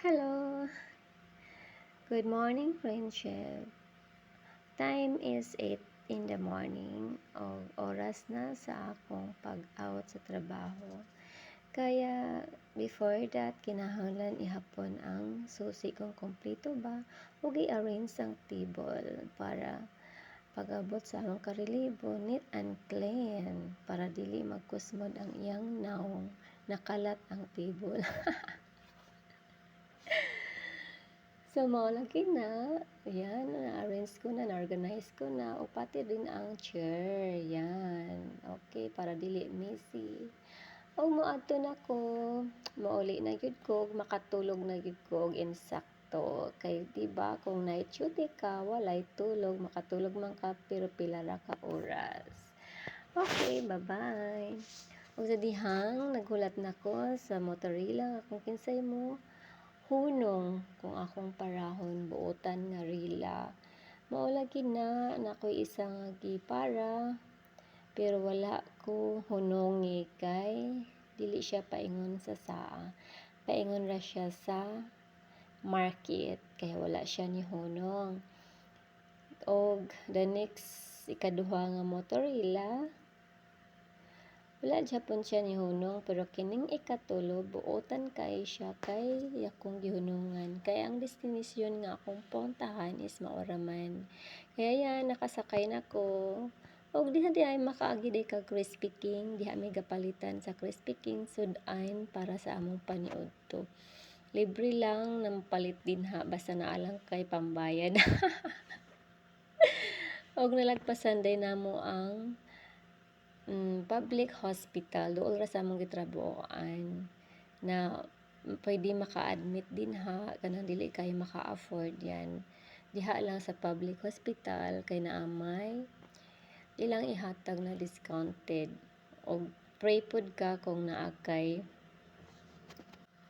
Hello! Good morning, friendship. Time is 8 in the morning o oras na sa akong pag-out sa trabaho. Kaya, before that, kinahanglan ihapon ang susi kong kompleto ba o i-arrange ang table para pag-abot sa among karelibo, neat and clean para dili magkusmod ang iyang naong nakalat ang table. So, maulagi na. Yan, na-arrange ko na, na-organize ko na. O pati din ang chair. Yan. Okay, para dili messy. O moadto na ko. Mauli na yun ko. Makatulog na yun ko. Insakto. Kay, diba, kung night duty ka, walay tulog. Makatulog man ka, pero pila ra ka oras. Okay, bye-bye. O sa dihang, naghulat na ko sa Motorila. Kung kinsay mo, hunong kung akong parahon buotan nga rila. Maulagi na nakoy isang gipara pero wala ko hunongi kay dili siya paingon sa saa. Paingon ra siya sa market kaya wala siya ni hunong. Og the next ikaduha nga motorila wala japon siya ni hunong pero kining ikatulo buotan kay siya kay akong gihunungan kay ang destinasyon nga akong puntahan is Maoraman. Kaya yan nakasakay na ko. Og diha ay makaagi day ka Crispy King, diha may gapalitan sa Crispy King sudain para sa among paniudto. Libre lang nang palit din ha basta naalang kay pambayad. Og nalagpasan day namo ang public hospital dool ra sa among gitrabahoan na pwede maka-admit din ha kanang dili kay maka-afford yan diha lang sa public hospital kay naamay ilang ihatag na discounted og pray pod ka kung naa kay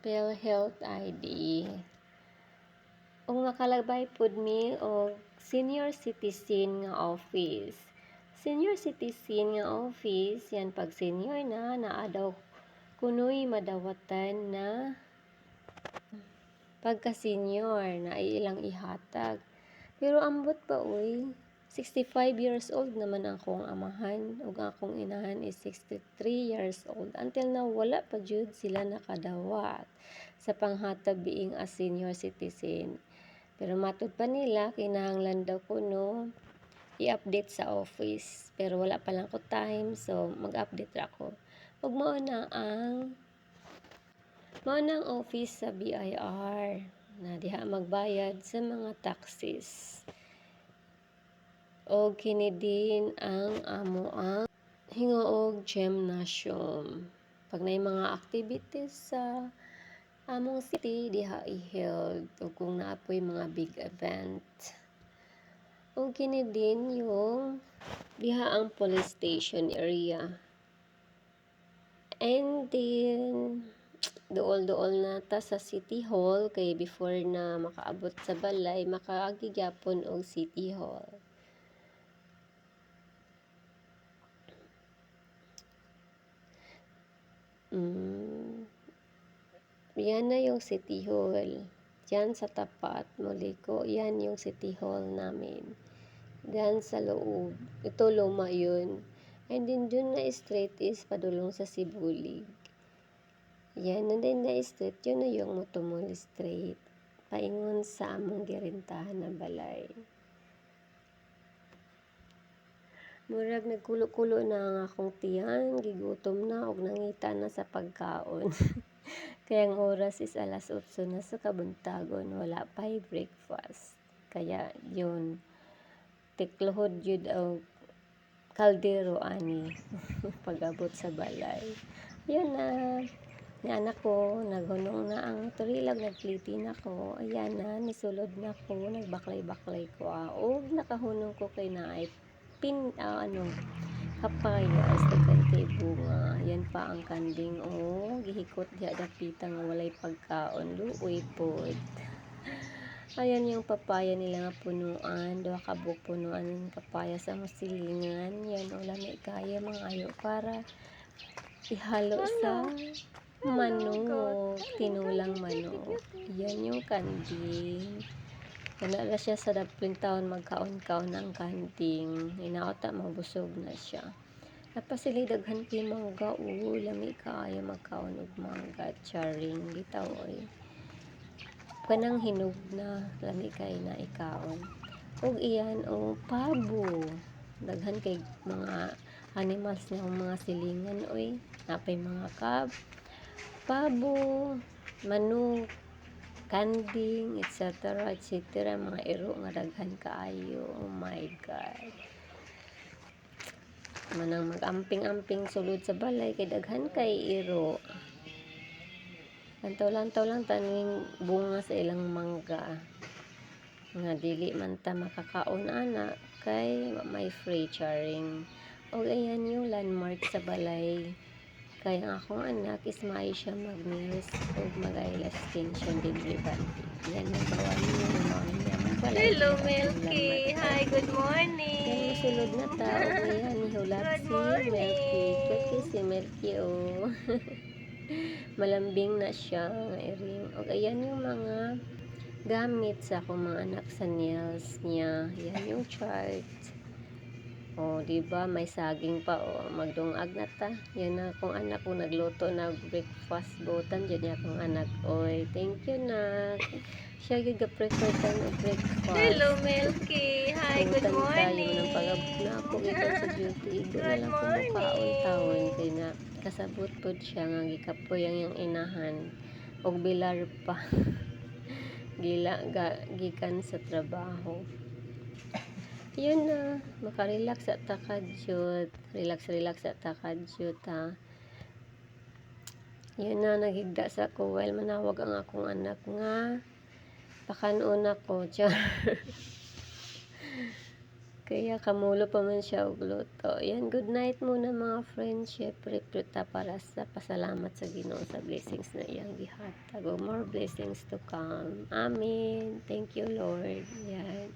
PhilHealth ID og makalabay pod mi og senior citizen nga office. Senior citizen nga office, yan pag senior na, naa daw kunoy madawatan na pagka-senior na ilang ihatag. Pero ambot pa uy, 65 years old naman akong amahan ug akong inahan is 63 years old. Until now, wala pa jud sila nakadawat sa panghatag being a senior citizen. Pero matud pa nila, kinahanglan daw kuno i-update sa office pero wala pa lang ko time so mag-update ra ako ug mao na ang office sa BIR na diha magbayad sa mga taxes og kini din ang amo ang hingoog gymnasium pag nay mga activities sa among city diha i-held ug kung naapoy mga big event. O kini din yung diha ang police station area. And then, dool-dool na ta sa City Hall kay before na makaabot sa balay, makaagigapon og City Hall. Yan na yung City Hall. Diyan sa tapat, Moliko, yan yung City Hall namin. Diyan sa loob. Ito luma yun. And then dun na straight is padulong sa Sibulig. Yan, and then na straight, yun na yung Motomol Street. Paingon sa among girintahan na balay. Murag nagkulo-kulo na ang akong tiyan, gigutom na og nangita na sa pagkaon. Kaya ang oras is 8:00 na sa kabuntagon, wala pa breakfast. Kaya yun, tiklohod yun ang kaldero ani pag-abot sa balay. Yun na, ni anak ko, naghunong na ang turilag, nagpliti na ko. Ayan na, nisulod na ko, nagbaklay-baklay ko. Og nakahunong ko kay naay kapayas daghan kay bunga. Yan pa ang kanding gihikot diha dapita nga walay pagkaon luoy pod. Ayan yung papaya nila nga punuan, duha ka buok punuan ng papaya sa musilingan. Yan lami kaya mga ayo para ihalo sa manok, tinulang manok. Yan yung kanding. Kana siya sa dapling taon magkaon-kaon ng kanding. Hinaota mabusog na siya. Tapos sila daghan kay mangga lami kaayo magkaon og mangga charing bitaw oy. Kanang hinog na lami kay na ikaon. Og iyan o pabo. Daghan kay mga animals na mga silingan oy. Napay mga pabo, manok, kanding, etc. mga iro nga daghan kaayo. Oh my god. Manang mag-amping-amping sulod sa balay kay daghan kay iro. Lantaw-lantaw lang taning bunga sa ilang mangga. Nga dili man ta makakaon ana kay may free charing. O ayan yung landmark sa balay. Kaya ang akong anak is maayo siya mag-nails o mag-eyelash extension din libati. Yan yung bawa niyo ng mga niya balay. Hello Milky! Hi, good morning! Yan yung sulod na ta. O yan, ihulap si Milky. Cookie si Milky oh. Malambing na siya nga iring. O ayan yung mga gamit sa akong mga anak sa nails niya. Yan yung chart. O, diba? May saging pa. O, magdungag na ta. Yan na akong anak ko nagluto na breakfast butan. Diyan niya akong anak. Oy, thank you na. Siya yung prefer tayo ng breakfast. Hello, Milky. Hi, good morning. Tayo ng pagabot na ako ikan sa duty. Igo na lang kumakaon-taon. Kaya nga, kasabot po siya nga gikapoy ang yung inahan. Og bilar pa. Gikan sa trabaho. Yun na, makarelax at takadyot. Relax at takadyot ha. Yun na, nagigda sa ko. While manawag ang akong anak nga. Pakanon ako. Char. Kaya kamulo pa man siya og luto. Yan, good night muna mga friends. Syempre, pruta para sa pasalamat sa Ginoo sa blessings na iyang gihatag. More blessings to come. Amen. Thank you, Lord. Yan.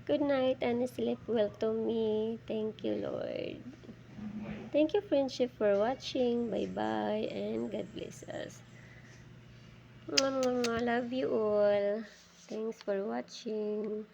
Good night and sleep well to me. Thank you, Lord. Thank you, friendship, for watching. Bye-bye and God bless us. Love you all. Thanks for watching.